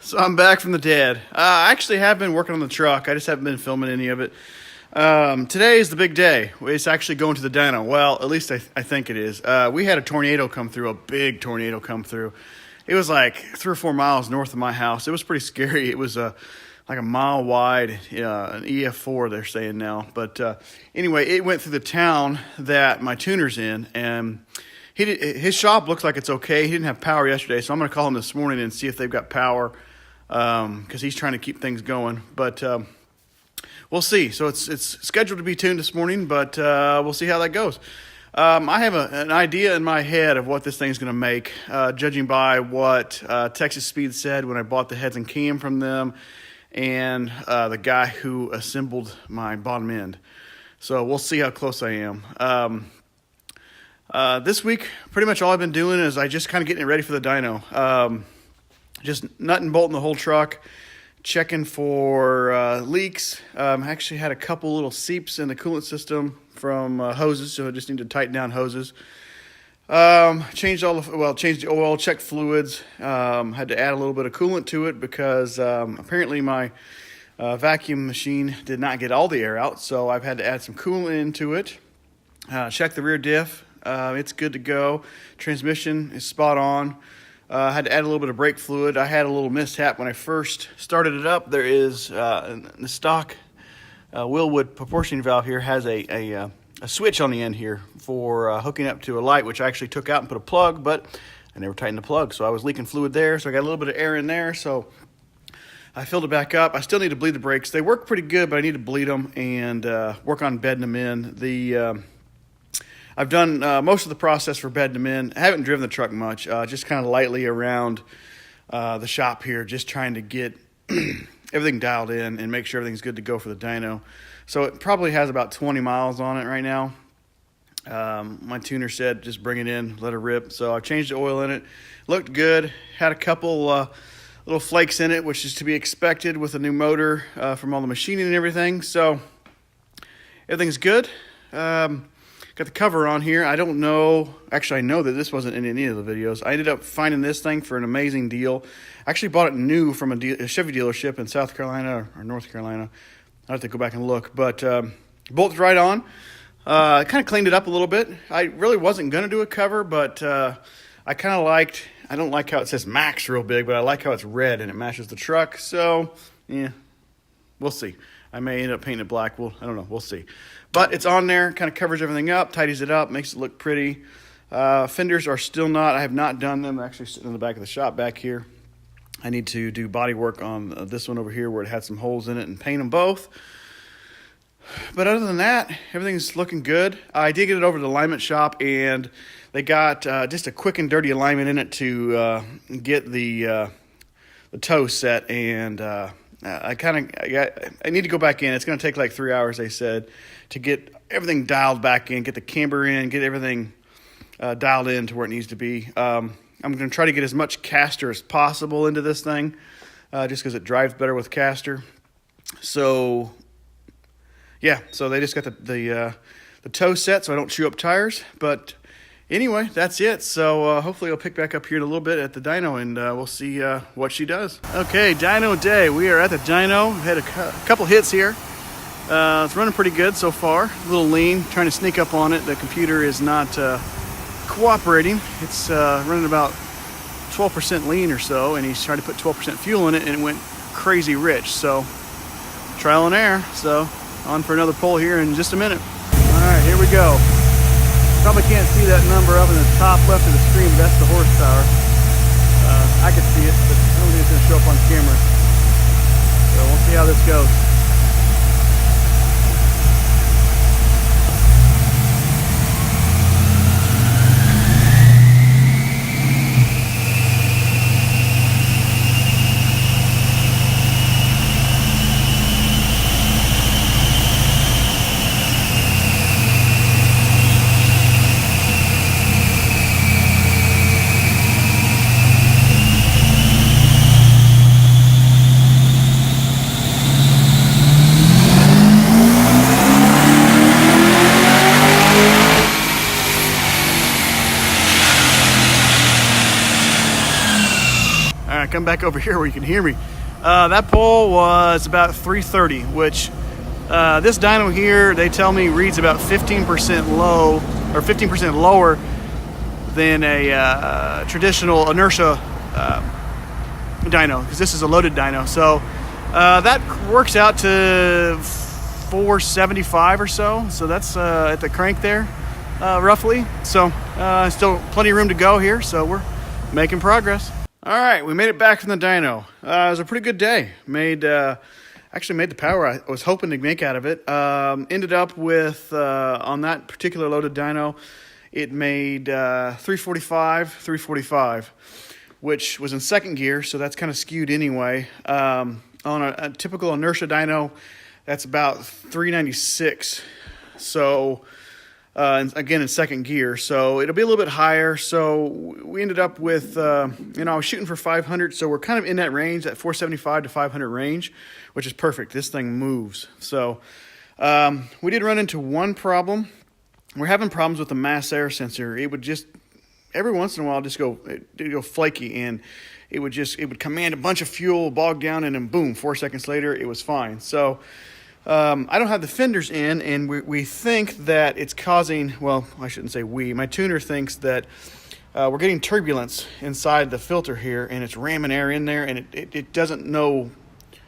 So I'm back from the dead. I actually have been working on the truck. I just haven't been filming any of it. Today is the big day. It's actually going to the dyno. Well, at least I think it is. We had a tornado come through, a big tornado come through. It was like 3 or 4 miles north of my house. It was pretty scary. It was like a mile wide, an EF4 they're saying now. But anyway, it went through the town that my tuner's in, and his shop looks like it's okay. He didn't have power yesterday, so I'm going to call him this morning and see if they've got power, because he's trying to keep things going. But we'll see. So it's scheduled to be tuned this morning, but we'll see how that goes. I have an idea in my head of what this thing's going to make, judging by what Texas Speed said when I bought the heads and cam from them, and the guy who assembled my bottom end. So we'll see how close I am. This week, pretty much all I've been doing is I just kind of getting it ready for the dyno. Just nut and bolting the whole truck, checking for leaks. Actually had a couple little seeps in the coolant system from hoses, so I just need to tighten down hoses. Changed the oil, checked fluids. Had to add a little bit of coolant to it because apparently my vacuum machine did not get all the air out, so I've had to add some coolant into it. Check the rear diff. It's good to go. Transmission is spot on. Had to add a little bit of brake fluid. I had a little mishap when I first started it up. There is the stock Willwood proportioning valve here has a switch on the end here for hooking up to a light, which I actually took out and put a plug, but I never tightened the plug, so I was leaking fluid there. So I got a little bit of air in there, so I filled it back up. I still need to bleed the brakes. They work pretty good, but I need to bleed them and work on bedding them in. I've done most of the process for bedding them in. I haven't driven the truck much, just kind of lightly around the shop here, just trying to get everything dialed in and make sure everything's good to go for the dyno. So it probably has about 20 miles on it right now. My tuner said just bring it in, let it rip. So I changed the oil in it. Looked good. Had a couple little flakes in it, which is to be expected with a new motor from all the machining and everything. So everything's good. Got the cover on here. I don't know. Actually, I know that this wasn't in any of the videos. I ended up finding this thing for an amazing deal. I actually bought it new from a Chevy dealership in South Carolina or North Carolina. I'll have to go back and look. But bolted right on. Kind of cleaned it up a little bit. I really wasn't going to do a cover, but I kind of liked, I don't like how it says Max real big, but I like how it's red and it matches the truck. So, yeah, we'll see. I may end up painting it black. I don't know. We'll see. But it's on there, kind of covers everything up, tidies it up, makes it look pretty. Fenders are still not, I have not done them. They're actually sitting in the back of the shop back here. I need to do body work on this one over here where it had some holes in it and paint them both. But other than that, everything's looking good. I did get it over to the alignment shop, and they got just a quick and dirty alignment in it to get the toe set, and I need to go back in. It's going to take like 3 hours, they said, to get everything dialed back in, get the camber in, get everything dialed in to where it needs to be. I'm going to try to get as much caster as possible into this thing, just because it drives better with caster. So, yeah, so they just got the toe set so I don't chew up tires. But anyway, that's it. So hopefully I'll pick back up here in a little bit at the dyno, and we'll see what she does. Okay, dyno day. We are at the dyno. We've had a couple hits here. It's running pretty good so far. A little lean, trying to sneak up on it. The computer is not cooperating. It's running about 12% lean or so, and he's trying to put 12% fuel in it, and it went crazy rich. So trial and error. So on for another pull here in just a minute. All right, here we go. Probably can't see that number up in the top left of the screen, but that's the horsepower. I can see it, but I don't think it's going to show up on camera. So we'll see how this goes. come back over here where you can hear me. That pole was about 330, which this dyno here, they tell me reads about 15% low, or 15% lower than a traditional inertia dyno, because this is a loaded dyno. So that works out to 475 or so. So that's at the crank there, roughly. So still plenty of room to go here. So we're making progress. All right, we made it back from the dyno. It was a pretty good day. Actually made the power I was hoping to make out of it. Ended up with, on that particular loaded dyno, it made 345, which was in second gear, so that's kind of skewed anyway. On a typical inertia dyno, that's about 396. So, again, in second gear, so it'll be a little bit higher. So we ended up with, I was shooting for 500, so we're kind of in that range, that 475 to 500 range, which is perfect. This thing moves. So we did run into one problem. We're having problems with the mass air sensor. It would just, every once in a while, just go flaky, and it would command a bunch of fuel, bog down, and then boom, 4 seconds later, it was fine. So I don't have the fenders in, and we think that it's causing, well, I shouldn't say we, my tuner thinks that we're getting turbulence inside the filter here, and it's ramming air in there, and it doesn't know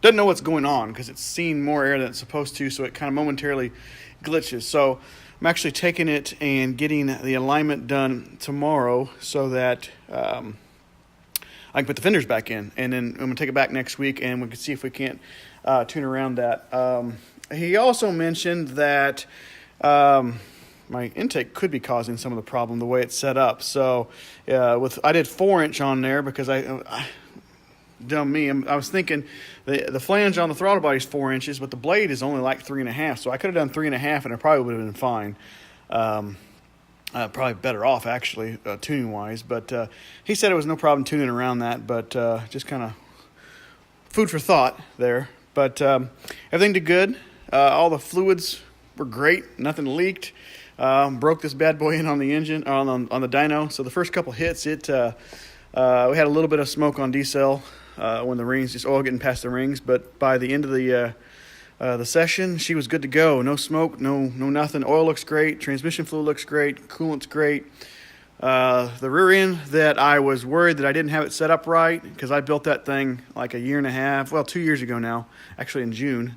what's going on, because it's seeing more air than it's supposed to, so it kind of momentarily glitches. So I'm actually taking it and getting the alignment done tomorrow so that I can put the fenders back in, and then I'm going to take it back next week, and we can see if we can't tune around that. He also mentioned that my intake could be causing some of the problem the way it's set up. So I did 4-inch on there because dumb me, I was thinking the flange on the throttle body is 4 inches, but the blade is only like 3.5. So I could have done 3.5, and it probably would have been fine. Probably better off, actually, tuning wise. But he said it was no problem tuning around that, but just kind of food for thought there. But everything did good. All the fluids were great. Nothing leaked. Broke this bad boy in on the engine, on the dyno. So the first couple hits, we had a little bit of smoke on decel when the rings, just oil getting past the rings. But by the end of the session, she was good to go. No smoke, no nothing. Oil looks great. Transmission fluid looks great. Coolant's great. The rear end that I was worried that I didn't have it set up right, because I built that thing like 2 years ago now, actually in June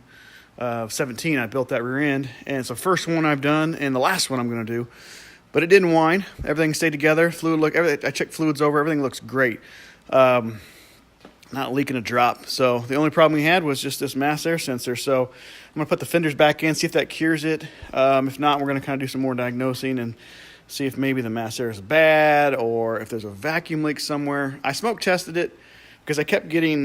of 17, I built that rear end, and it's the first one I've done and the last one I'm going to do, but it didn't whine. Everything stayed together. I checked fluids over. Everything looks great. Not leaking a drop. So the only problem we had was just this mass air sensor. So I'm going to put the fenders back in, see if that cures it. If not, we're going to kind of do some more diagnosing and see if maybe the mass air is bad or if there's a vacuum leak somewhere. I smoke tested it because I kept getting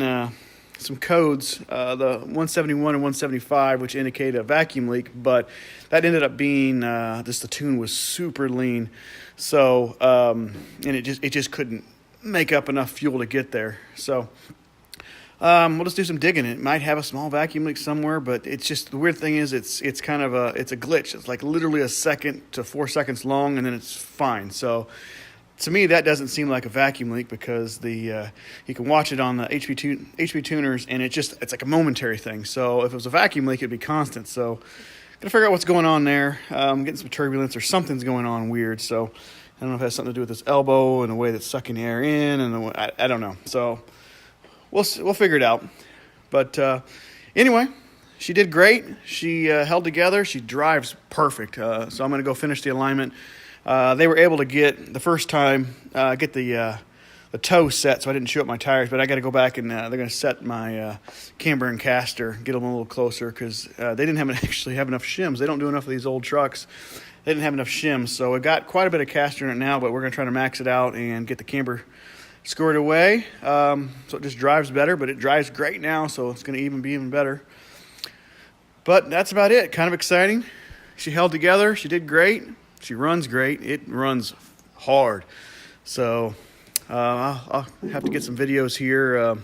some codes, the 171 and 175, which indicate a vacuum leak, but that ended up being the tune was super lean. So and it just couldn't make up enough fuel to get there. So we'll just do some digging. It might have a small vacuum leak somewhere, but it's just, the weird thing is it's kind of it's a glitch. It's like literally a second to 4 seconds long, and then it's fine. So to me, that doesn't seem like a vacuum leak, because you can watch it on the HP tuners, and it's like a momentary thing. So if it was a vacuum leak, it'd be constant. So gotta figure out what's going on there. Getting some turbulence or something's going on weird. So I don't know if it has something to do with this elbow and the way that's sucking the air in, and I don't know. So we'll figure it out. But anyway, she did great. She held together. She drives perfect. So I'm going to go finish the alignment. They were able to get the toe set, so I didn't chew up my tires. But I got to go back and they're going to set my camber and caster, get them a little closer, because they didn't actually have enough shims. They don't do enough of these old trucks. They didn't have enough shims, so I got quite a bit of caster in it now, but we're going to try to max it out and get the camber scored away. So it just drives better, but it drives great now, so it's going to be even better. But that's about it. Kind of exciting. She held together. She did great. She runs great. It runs hard. So I'll have to get some videos here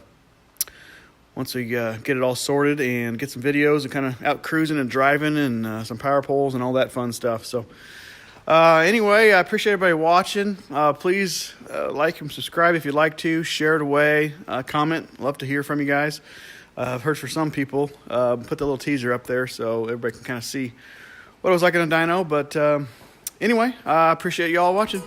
once we get it all sorted, and get some videos and kind of out cruising and driving, and some power poles and all that fun stuff. So Anyway, I appreciate everybody watching. Please like and subscribe if you'd like to. Share it away. Comment. Love to hear from you guys. I've heard for some people. Put the little teaser up there so everybody can kind of see what it was like in a dyno. But anyway, I appreciate you all watching.